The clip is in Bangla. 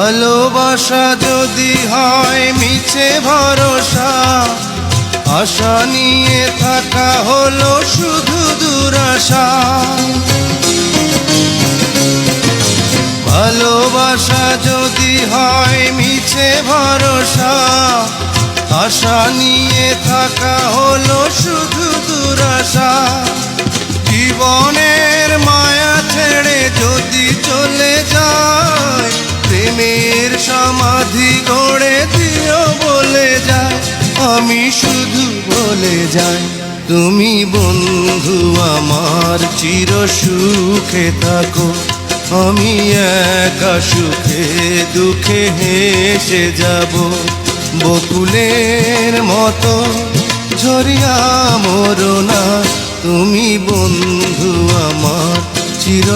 ভালোবাসা যদি হয় মিছে ভরসা, আশা নিয়ে থাকা হলো শুধু দুরাশা। ভালোবাসা যদি হয় মিছে ভরসা, আশা নিয়ে থাকা হলো শুধু দুরাশা। জীবনের মায়া ছেড়ে যদি চলে যায়, প্রেমের সমাধি গড়ে দিও বলে যায়। আমি শুধু বলে যাই, তুমি বন্ধু আমার চির সুখে থাকো। আমি একা সুখে দুঃখে হেসে যাব, বকুলের মতো ঝরিয়া মরো না। তুমি বন্ধু আমার চির